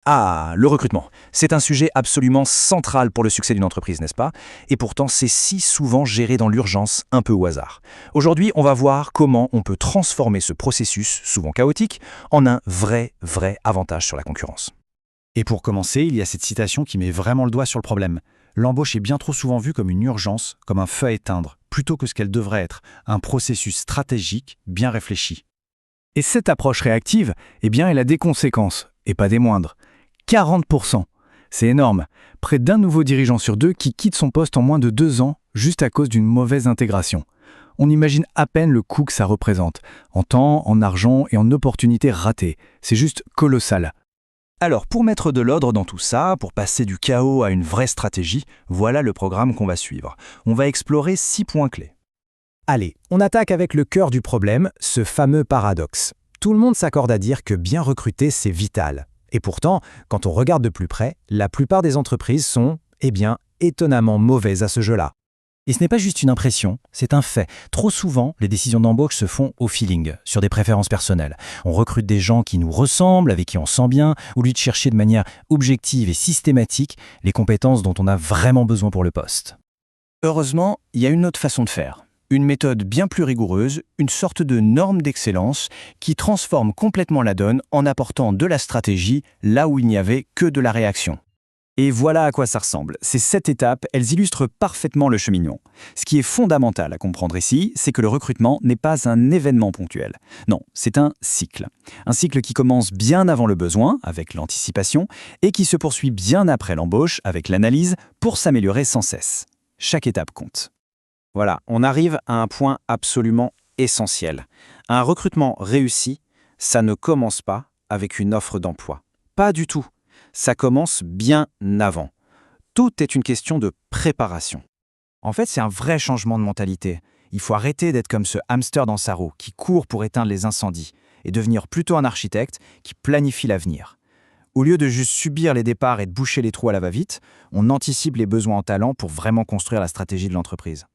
Ah, le recrutement. C'est un sujet absolument central pour le succès d'une entreprise, n'est-ce pas? Et pourtant, c'est si souvent géré dans l'urgence, un peu au hasard. Aujourd'hui, on va voir comment on peut transformer ce processus, souvent chaotique, en un vrai avantage sur la concurrence. Et pour commencer, il y a cette citation qui met vraiment le doigt sur le problème. L'embauche est bien trop souvent vue comme une urgence, comme un feu à éteindre, plutôt que ce qu'elle devrait être, un processus stratégique bien réfléchi. Et cette approche réactive, elle a des conséquences, et pas des moindres. 40%. C'est énorme. Près d'un nouveau dirigeant sur deux qui quitte son poste en moins de 2 ans, juste à cause d'une mauvaise intégration. On imagine à peine le coût que ça représente, en temps, en argent et en opportunités ratées. C'est juste colossal. Alors, pour mettre de l'ordre dans tout ça, pour passer du chaos à une vraie stratégie, voilà le programme qu'on va suivre. On va explorer 6 points clés. Allez, on attaque avec le cœur du problème, ce fameux paradoxe. Tout le monde s'accorde à dire que bien recruter, c'est vital. Et pourtant, quand on regarde de plus près, la plupart des entreprises sont, étonnamment mauvaises à ce jeu-là. Et ce n'est pas juste une impression, c'est un fait. Trop souvent, les décisions d'embauche se font au feeling, sur des préférences personnelles. On recrute des gens qui nous ressemblent, avec qui on sent bien, au lieu de chercher de manière objective et systématique les compétences dont on a vraiment besoin pour le poste. Heureusement, il y a une autre façon de faire. Une méthode bien plus rigoureuse, une sorte de norme d'excellence qui transforme complètement la donne en apportant de la stratégie là où il n'y avait que de la réaction. Et voilà à quoi ça ressemble. Ces 7 étapes, elles illustrent parfaitement le cheminement. Ce qui est fondamental à comprendre ici, c'est que le recrutement n'est pas un événement ponctuel. Non, c'est un cycle. Un cycle qui commence bien avant le besoin, avec l'anticipation, et qui se poursuit bien après l'embauche, avec l'analyse, pour s'améliorer sans cesse. Chaque étape compte. Voilà, on arrive à un point absolument essentiel. Un recrutement réussi, ça ne commence pas avec une offre d'emploi. Pas du tout. Ça commence bien avant. Tout est une question de préparation. En fait, c'est un vrai changement de mentalité. Il faut arrêter d'être comme ce hamster dans sa roue qui court pour éteindre les incendies et devenir plutôt un architecte qui planifie l'avenir. Au lieu de juste subir les départs et de boucher les trous à la va-vite, on anticipe les besoins en talent pour vraiment construire la stratégie de l'entreprise.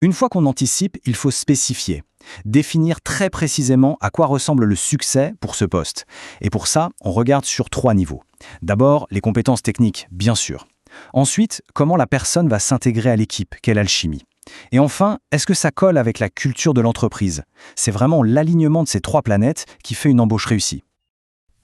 Une fois qu'on anticipe, il faut spécifier, définir très précisément à quoi ressemble le succès pour ce poste. Et pour ça, on regarde sur 3 niveaux. D'abord, les compétences techniques, bien sûr. Ensuite, comment la personne va s'intégrer à l'équipe, quelle alchimie. Et enfin, est-ce que ça colle avec la culture de l'entreprise? C'est vraiment l'alignement de ces 3 planètes qui fait une embauche réussie.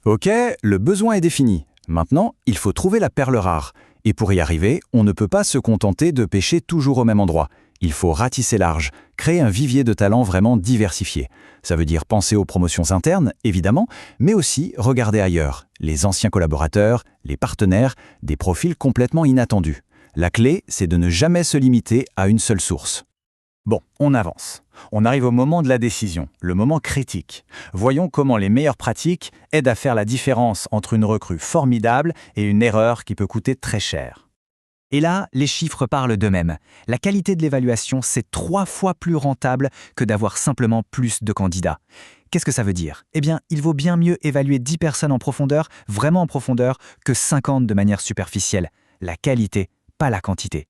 Ok, le besoin est défini. Maintenant, il faut trouver la perle rare. Et pour y arriver, on ne peut pas se contenter de pêcher toujours au même endroit. Il faut ratisser large, créer un vivier de talents vraiment diversifié. Ça veut dire penser aux promotions internes, évidemment, mais aussi regarder ailleurs, les anciens collaborateurs, les partenaires, des profils complètement inattendus. La clé, c'est de ne jamais se limiter à une seule source. Bon, on avance. On arrive au moment de la décision, le moment critique. Voyons comment les meilleures pratiques aident à faire la différence entre une recrue formidable et une erreur qui peut coûter très cher. Et là, les chiffres parlent d'eux-mêmes. La qualité de l'évaluation, c'est 3 fois plus rentable que d'avoir simplement plus de candidats. Qu'est-ce que ça veut dire? Il vaut bien mieux évaluer 10 personnes en profondeur, vraiment en profondeur, que 50 de manière superficielle. La qualité, pas la quantité.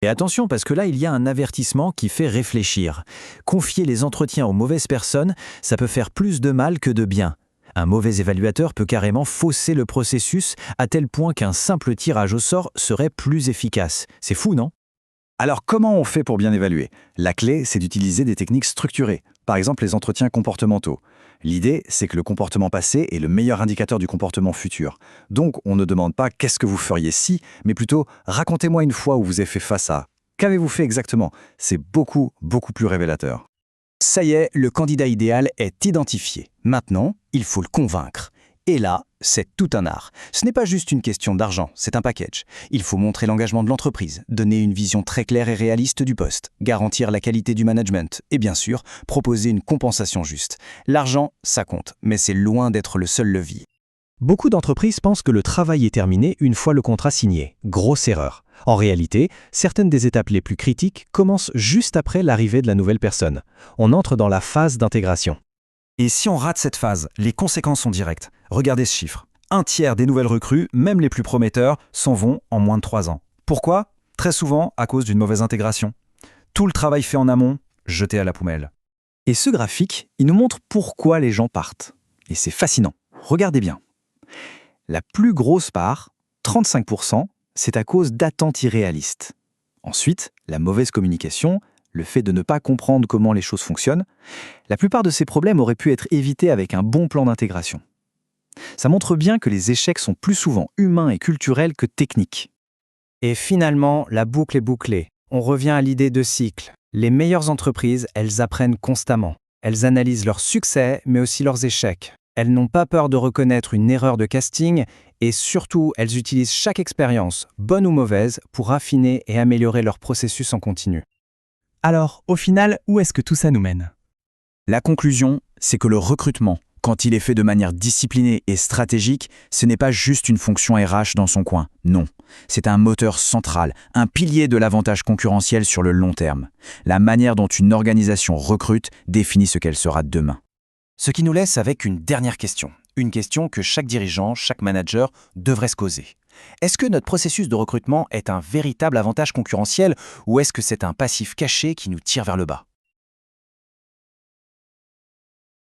Et attention, parce que là, il y a un avertissement qui fait réfléchir. Confier les entretiens aux mauvaises personnes, ça peut faire plus de mal que de bien. Un mauvais évaluateur peut carrément fausser le processus à tel point qu'un simple tirage au sort serait plus efficace. C'est fou, non? Alors comment on fait pour bien évaluer? La clé, c'est d'utiliser des techniques structurées, par exemple les entretiens comportementaux. L'idée, c'est que le comportement passé est le meilleur indicateur du comportement futur. Donc on ne demande pas qu'est-ce que vous feriez si, mais plutôt racontez-moi une fois où vous avez fait face à. Qu'avez-vous fait exactement? C'est beaucoup plus révélateur. Ça y est, le candidat idéal est identifié. Maintenant, il faut le convaincre. Et là, c'est tout un art. Ce n'est pas juste une question d'argent, c'est un package. Il faut montrer l'engagement de l'entreprise, donner une vision très claire et réaliste du poste, garantir la qualité du management et bien sûr, proposer une compensation juste. L'argent, ça compte, mais c'est loin d'être le seul levier. Beaucoup d'entreprises pensent que le travail est terminé une fois le contrat signé. Grosse erreur. En réalité, certaines des étapes les plus critiques commencent juste après l'arrivée de la nouvelle personne. On entre dans la phase d'intégration. Et si on rate cette phase, les conséquences sont directes. Regardez ce chiffre. 1/3 des nouvelles recrues, même les plus prometteurs, s'en vont en moins de 3 ans. Pourquoi? Très souvent à cause d'une mauvaise intégration. Tout le travail fait en amont, jeté à la poubelle. Et ce graphique, il nous montre pourquoi les gens partent. Et c'est fascinant. Regardez bien. La plus grosse part, 35%, c'est à cause d'attentes irréalistes. Ensuite, la mauvaise communication, le fait de ne pas comprendre comment les choses fonctionnent. La plupart de ces problèmes auraient pu être évités avec un bon plan d'intégration. Ça montre bien que les échecs sont plus souvent humains et culturels que techniques. Et finalement, la boucle est bouclée. On revient à l'idée de cycle. Les meilleures entreprises, elles apprennent constamment. Elles analysent leurs succès, mais aussi leurs échecs. Elles n'ont pas peur de reconnaître une erreur de casting et surtout, elles utilisent chaque expérience, bonne ou mauvaise, pour affiner et améliorer leur processus en continu. Alors, au final, où est-ce que tout ça nous mène? La conclusion, c'est que le recrutement, quand il est fait de manière disciplinée et stratégique, ce n'est pas juste une fonction RH dans son coin, non. C'est un moteur central, un pilier de l'avantage concurrentiel sur le long terme. La manière dont une organisation recrute définit ce qu'elle sera demain. Ce qui nous laisse avec une dernière question. Une question que chaque dirigeant, chaque manager devrait se causer. Est-ce que notre processus de recrutement est un véritable avantage concurrentiel ou est-ce que c'est un passif caché qui nous tire vers le bas?